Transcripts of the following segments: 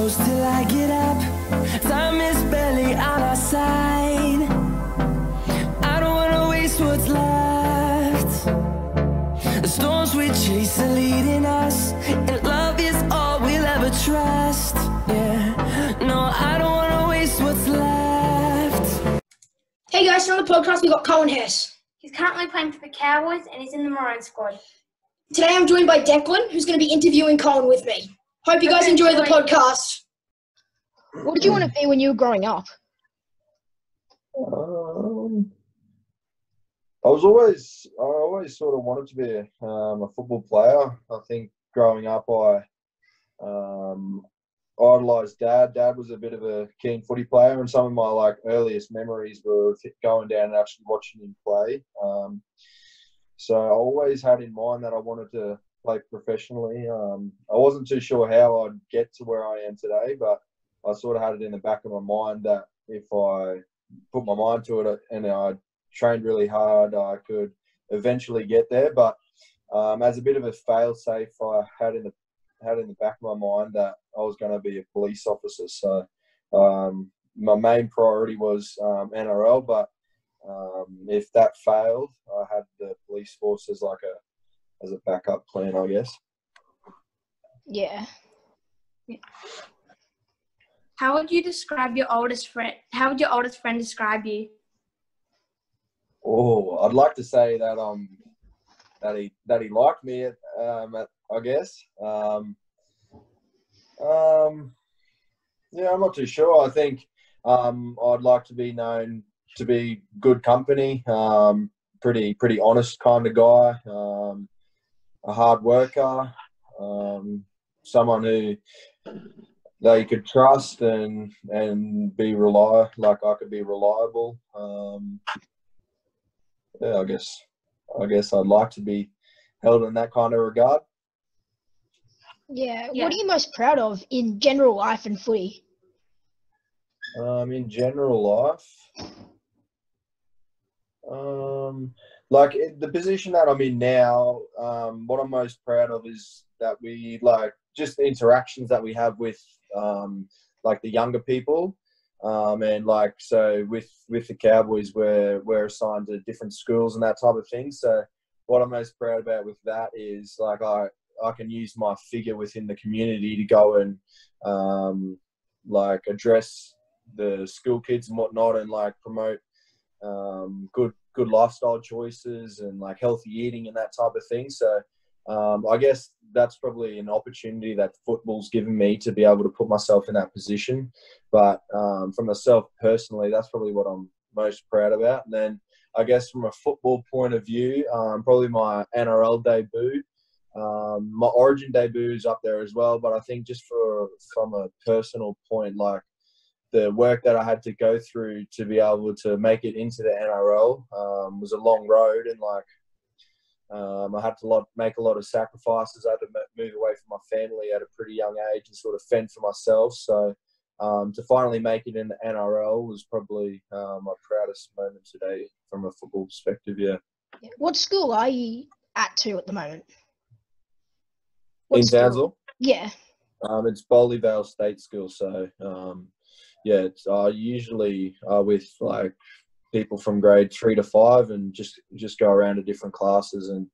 close till I get up. Time is barely on our side. I don't wanna waste what's left. The storms we chase are leading us, and love is all we'll ever trust. Yeah, no, I don't wanna waste what's left. Hey guys, on the podcast we got Coen Hess. He's currently playing for the Cowboys and he's in the Maroons squad. Today I'm joined by Declan, who's going to be interviewing Coen with me. Hope you guys enjoy the podcast. What did you want to be when you were growing up? I always sort of wanted to be a football player. I think growing up, I idolised Dad. Dad was a bit of a keen footy player, and some of my earliest memories were going down and actually watching him play. So I always had in mind that I wanted to play professionally. I wasn't too sure how I'd get to where I am today, but I sort of had it in the back of my mind that if I put my mind to it and I trained really hard, I could eventually get there. But as a bit of a fail-safe, I had in the back of my mind that I was going to be a police officer. So my main priority was NRL, but if that failed, I had the police force as a backup plan, I guess. Yeah. How would you describe your oldest friend? How would your oldest friend describe you? Oh, I'd like to say that that he liked me. I guess. Yeah, I'm not too sure. I think I'd like to be known to be good company. Pretty honest kind of guy. A hard worker. Someone who they could trust and be I could be reliable. Yeah, I guess I'd like to be held in that kind of regard. Yeah. What are you most proud of in general life and footy? In general life, the position that I'm in now, what I'm most proud of is that we just the interactions that we have with the younger people. And so with the Cowboys, we're assigned to different schools and that type of thing. So what I'm most proud about with that is I can use my figure within the community to go and address the school kids and whatnot, and promote good lifestyle choices and healthy eating and that type of thing. So I guess that's probably an opportunity that football's given me to be able to put myself in that position. But for myself personally, that's probably what I'm most proud about. And then I guess from a football point of view, probably my NRL debut. My Origin debut is up there as well, but I think just from a personal point, the work that I had to go through to be able to make it into the NRL was a long road, and I had to make a lot of sacrifices. I had to move away from my family at a pretty young age and sort of fend for myself. So to finally make it in the NRL was probably my proudest moment today from a football perspective. Yeah. What school are you at the moment? In Townsville? Yeah. It's Bowley Vale State School. So, yeah, it's usually with people from grade 3 to 5 and just go around to different classes and,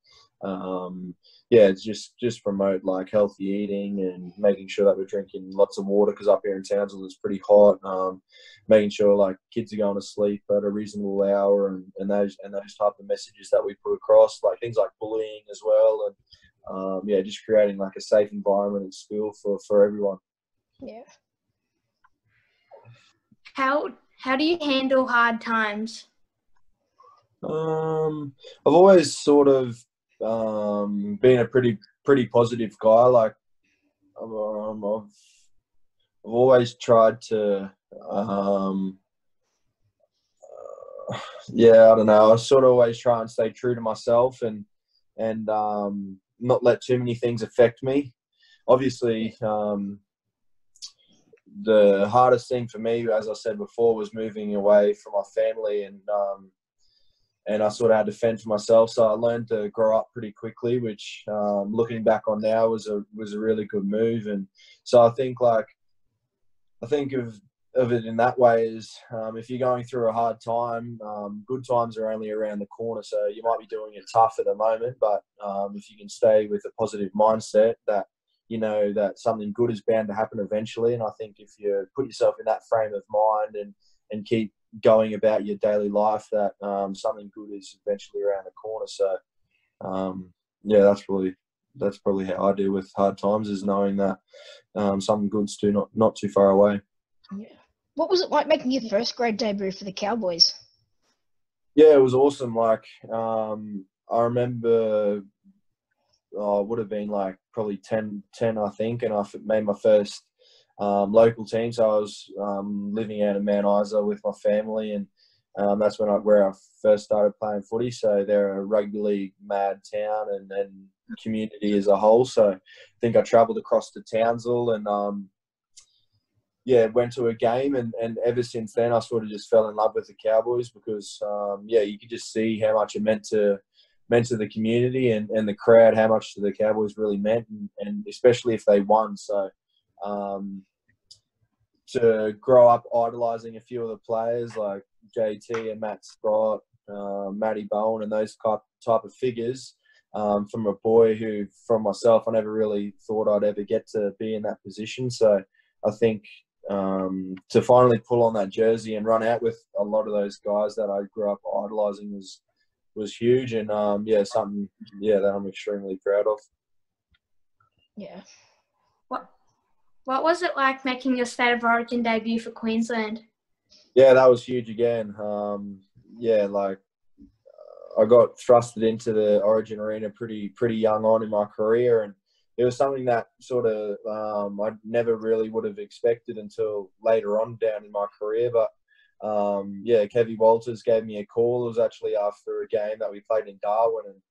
yeah, it's just promote healthy eating and making sure that we're drinking lots of water, because up here in Townsville it's pretty hot. Making sure kids are going to sleep at a reasonable hour and those type of messages that we put across, things like bullying as well, and yeah, just creating a safe environment in school for everyone. Yeah. How do you handle hard times? I've always sort of been a pretty positive guy. I've always tried to yeah, I don't know. I sort of always try and stay true to myself and not let too many things affect me. Obviously, the hardest thing for me, as I said before, was moving away from my family, and I sort of had to fend for myself. So I learned to grow up pretty quickly, which looking back on now was a really good move. And so I think I think of it in that way is if you're going through a hard time, good times are only around the corner. So you might be doing it tough at the moment, but if you can stay with a positive mindset that you know that something good is bound to happen eventually. And I think if you put yourself in that frame of mind and keep going about your daily life, that something good is eventually around the corner. So yeah, that's probably how I deal with hard times, is knowing that something good's not too far away. Yeah. What was it like making your first grade debut for the Cowboys? Yeah, it was awesome. Like, I remember I would have been like probably 10, I think, and I made my first local team. So I was living out in Mount Isa with my family, and that's where I first started playing footy. So they're a rugby league mad town and community as a whole. So I think I travelled across to Townsville and went to a game, and ever since then I sort of just fell in love with the Cowboys because you could just see how much it meant to the community and the crowd, how much the Cowboys really meant, and especially if they won. So to grow up idolising a few of the players like JT and Matt Scott, Matty Bowen, and those type of figures, from a boy who, from myself, I never really thought I'd ever get to be in that position. So I think to finally pull on that jersey and run out with a lot of those guys that I grew up idolising was huge, and something that I'm extremely proud of. Yeah. What was it like making your State of Origin debut for Queensland? Yeah, that was huge again. I got thrusted into the Origin arena pretty young on in my career, and it was something that sort of I never really would have expected until later on down in my career. But Kevy Walters gave me a call. It was actually after a game that we played in Darwin, and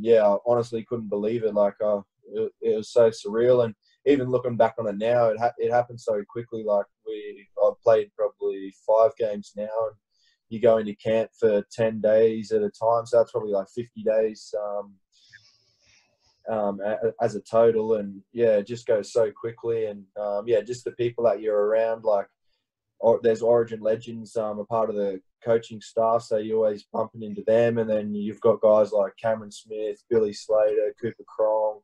I honestly couldn't believe it. Like it was so surreal, and even looking back on it now, it happened so quickly. Like I've played probably 5 games now, and you go into camp for 10 days at a time, so that's probably like 50 days as a total, and it just goes so quickly. And just the people that you're around, like there's Origin legends, a part of the coaching staff, so you're always bumping into them, and then you've got guys like Cameron Smith, Billy Slater, Cooper Cronk,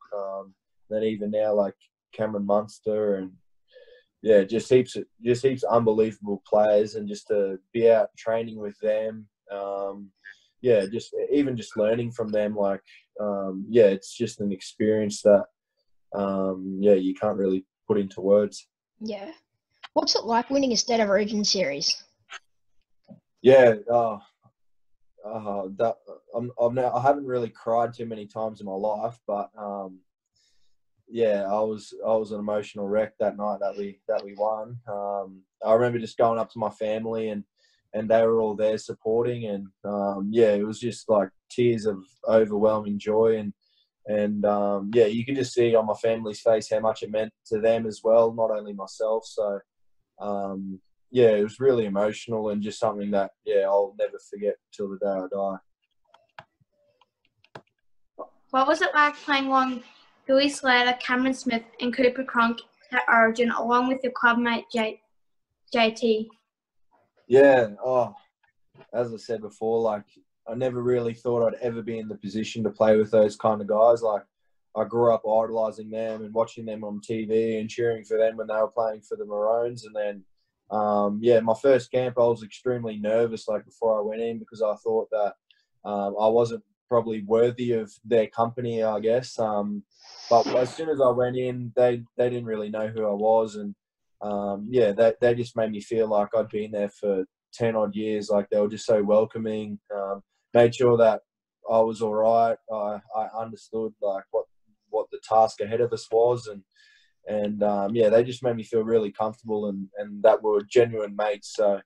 then even now like Cameron Munster, and just heaps unbelievable players, and just to be out training with them, just learning from them, like it's just an experience that you can't really put into words. Yeah. What's it like winning a State of Origin series? I haven't really cried too many times in my life, but I was an emotional wreck that night that we won. I remember just going up to my family, and they were all there supporting, and it was just like tears of overwhelming joy, and you could just see on my family's face how much it meant to them as well, not only myself. So it was really emotional, and just something that I'll never forget till the day I die. What was it like playing along Billy Slater, Cameron Smith, and Cooper Cronk at Origin, along with your clubmate JT? Yeah. As I said before, like I never really thought I'd ever be in the position to play with those kind of guys. Like I grew up idolising them and watching them on TV and cheering for them when they were playing for the Maroons. And then, my first camp, I was extremely nervous, like before I went in, because I thought that I wasn't probably worthy of their company, I guess. But as soon as I went in, they didn't really know who I was, and they just made me feel like I'd been there for 10 odd years. Like they were just so welcoming. Made sure that I was all right. I understood like what the task ahead of us was, and they just made me feel really comfortable, and that we're genuine mates. So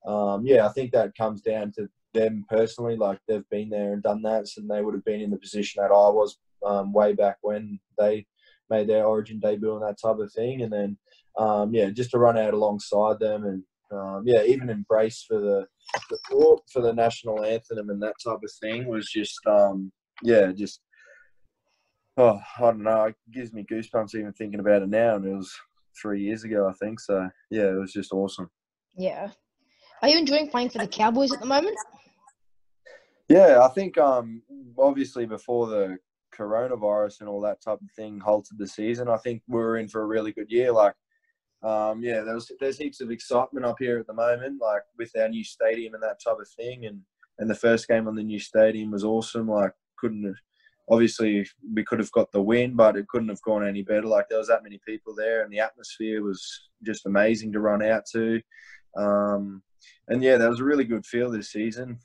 I think that comes down to them personally. Like they've been there and done that, and they would have been in the position that I was way back when they made their Origin debut and that type of thing. And then just to run out alongside them, and even embrace for the national anthem and that type of thing was just I don't know, it gives me goosebumps even thinking about it now, and it 3 years ago, I think. So yeah, it was just awesome. Yeah. Are you enjoying playing for the Cowboys at the moment? Yeah, I think obviously before the coronavirus and all that type of thing halted the season, I think we were in for a really good year. Like, yeah, there's heaps of excitement up here at the moment, like with our new stadium and that type of thing. And the first game on the new stadium was awesome. Like, obviously we could have got the win, but it couldn't have gone any better. Like, there was that many people there, and the atmosphere was just amazing to run out to. And yeah, that was a really good feel this season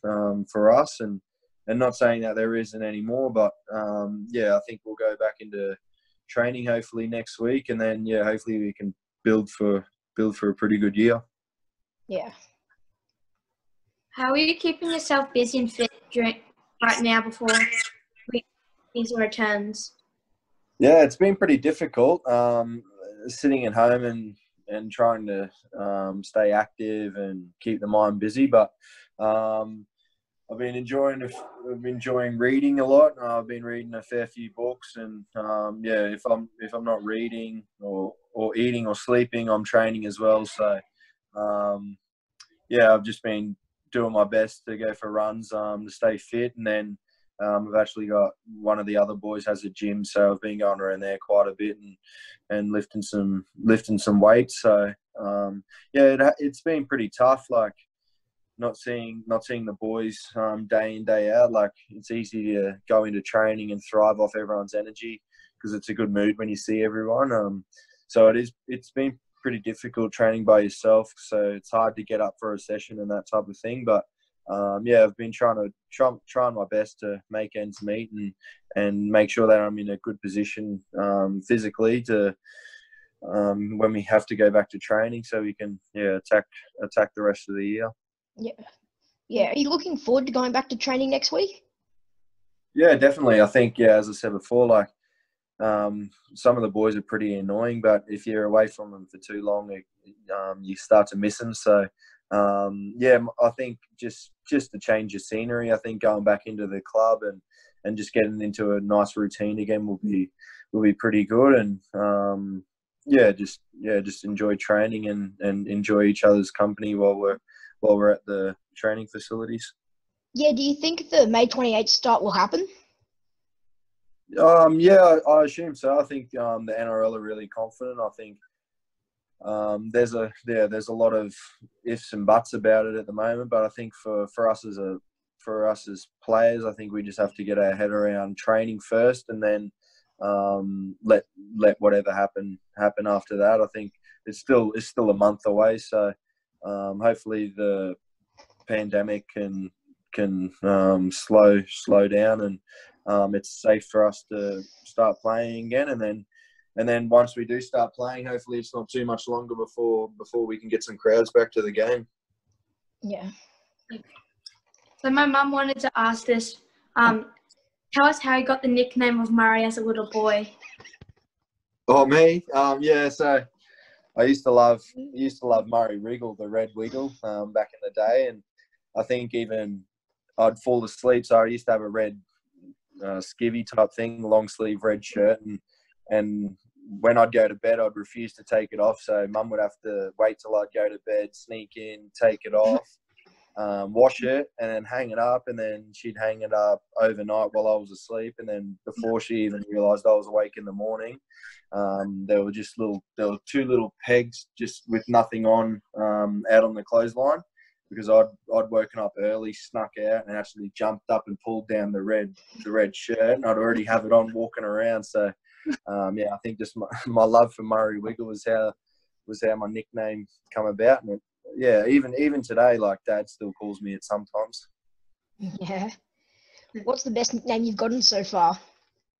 for us. And not saying that there isn't any more, but yeah, I think we'll go back into training hopefully next week, and then yeah, hopefully we can build for a pretty good year. Yeah. How are you keeping yourself busy and fit right now before season returns? Yeah, it's been pretty difficult sitting at home and trying to stay active and keep the mind busy. But I've been enjoying reading a lot. I've been reading a fair few books, and yeah, if I'm not reading or eating or sleeping, I'm training as well. So yeah, I've just been doing my best to go for runs to stay fit, and then I've actually got one of the other boys has a gym, so I've been going around there quite a bit and lifting some weights. So yeah, it's been pretty tough. Like, not seeing the boys day in, day out. Like, it's easy to go into training and thrive off everyone's energy because it's a good mood when you see everyone. So it's been pretty difficult training by yourself. So it's hard to get up for a session and that type of thing. But yeah, I've been trying my best to make ends meet and make sure that I'm in a good position physically to when we have to go back to training, so we can attack the rest of the year. Yeah. Are you looking forward to going back to training next week? Yeah, definitely. I think, yeah, as I said before, like some of the boys are pretty annoying, but if you're away from them for too long, you start to miss them. So yeah, I think just to change your scenery, I think going back into the club and just getting into a nice routine again will be pretty good. And just enjoy training and enjoy each other's company while we're at the training facilities. Yeah, do you think the May 28th start will happen? Yeah, I assume so. I think the NRL are really confident. I think there's a lot of ifs and buts about it at the moment, but I think for us as players, I think we just have to get our head around training first, and then let whatever happen after that. I think it's still a month away, so hopefully the pandemic can slow down, and it's safe for us to start playing again. And then once we do start playing, hopefully it's not too much longer before we can get some crowds back to the game. Yeah. So my mum wanted to ask this. Tell us how you got the nickname of Murray as a little boy. Oh, me? Yeah, so I used to love Murray Wriggle, the red wiggle, back in the day. And I think even I'd fall asleep. So I used to have a red skivvy type thing, long sleeve red shirt. And when I'd go to bed, I'd refuse to take it off. So Mum would have to wait till I'd go to bed, sneak in, take it off, wash it, and then hang it up. And then she'd hang it up overnight while I was asleep. And then before she even realised I was awake in the morning, there were two little pegs just with nothing on out on the clothesline, because I'd woken up early, snuck out, and actually jumped up and pulled down the red shirt, and I'd already have it on walking around. So yeah, I think just my love for Murray Wiggle was how my nickname come about. And yeah, even today, like, Dad still calls me it sometimes. Yeah. What's the best nickname you've gotten so far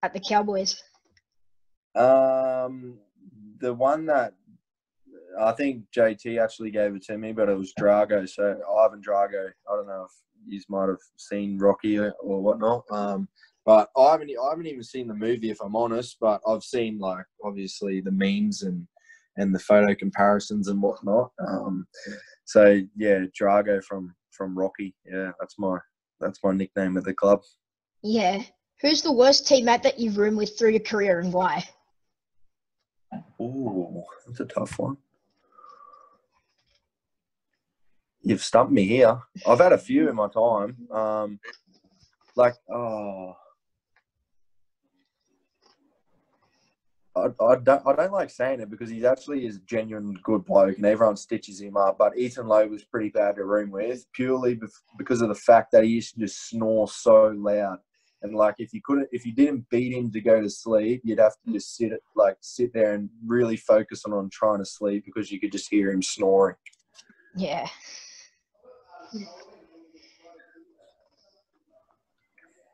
at the Cowboys? The one that I think JT actually gave it to me, but it was Drago. So Ivan Drago. I don't know if you might have seen Rocky or whatnot. But I haven't even seen the movie, if I'm honest. But I've seen, like, obviously the memes and the photo comparisons and whatnot. So yeah, Drago from Rocky. Yeah, that's my nickname at the club. Yeah. Who's the worst teammate that you've roomed with through your career, and why? Ooh, that's a tough one. You've stumped me here. I've had a few in my time. I don't like saying it because he's actually is a genuine good bloke and everyone stitches him up. But Ethan Lowe was pretty bad to room with purely because of the fact that he used to just snore so loud. And like if you didn't beat him to go to sleep, you'd have to just sit there and really focus on trying to sleep because you could just hear him snoring. Yeah.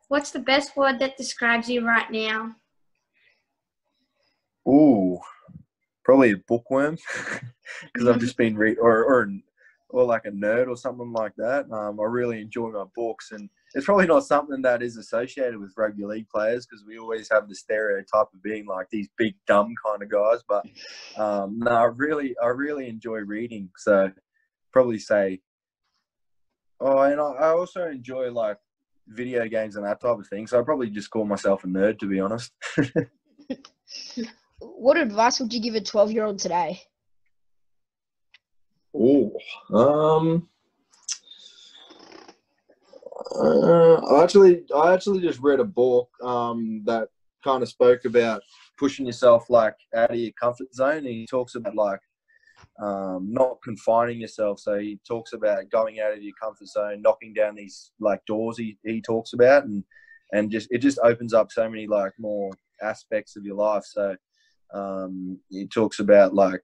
What's the best word that describes you right now? Ooh, probably a bookworm because I've just been or like a nerd or something like that. I really enjoy my books, and it's probably not something that is associated with rugby league players because we always have the stereotype of being like these big dumb kind of guys. But no, I really enjoy reading, so probably say. Oh, and I also enjoy like video games and that type of thing. So I probably just call myself a nerd, to be honest. What advice would you give a 12-year-old today? Oh, I actually just read a book that kind of spoke about pushing yourself like out of your comfort zone. And he talks about like not confining yourself. So he talks about going out of your comfort zone, knocking down these like doors he talks about, and just it just opens up so many like more aspects of your life. So he talks about like,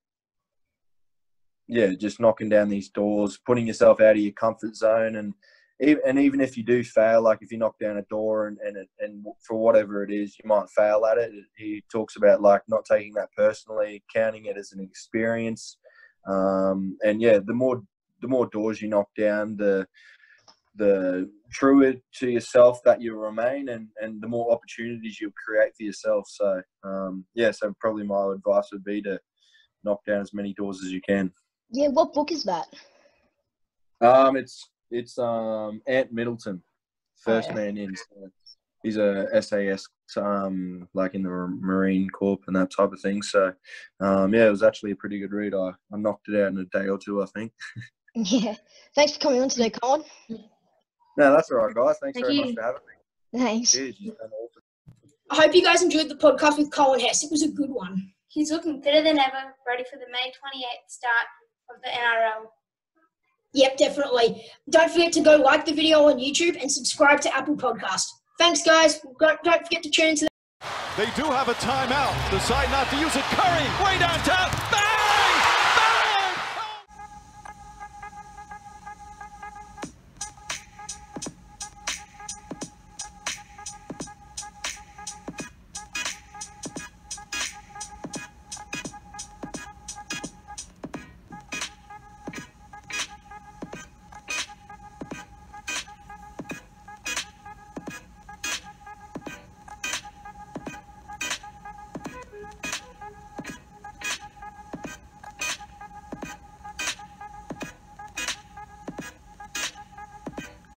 yeah, just knocking down these doors, putting yourself out of your comfort zone, and even if you do fail, like if you knock down a door and for whatever it is, you might fail at it. He talks about like not taking that personally, counting it as an experience, and yeah, the more doors you knock down, the truer to yourself that you remain, and the more opportunities you'll create for yourself. So yeah, so probably my advice would be to knock down as many doors as you can. Yeah, what book is that? It's Ant Middleton, First Man In. So he's a SAS like in the Marine Corps and that type of thing. So yeah, it was actually a pretty good read. I knocked it out in a day or two, I think. Yeah. Thanks for coming on today, Coen. No, that's all right, guys. Thanks Thank very you. much for having me. Thanks. Cheers. You've done awesome. I hope you guys enjoyed the podcast with Coen Hess. It was a good one. He's looking fitter than ever, ready for the May 28th start of the NRL. Yep, definitely. Don't forget to go like the video on YouTube and subscribe to Apple Podcast. Thanks, guys. Don't forget to tune into They do have a timeout. Decide not to use it. Curry way downtown.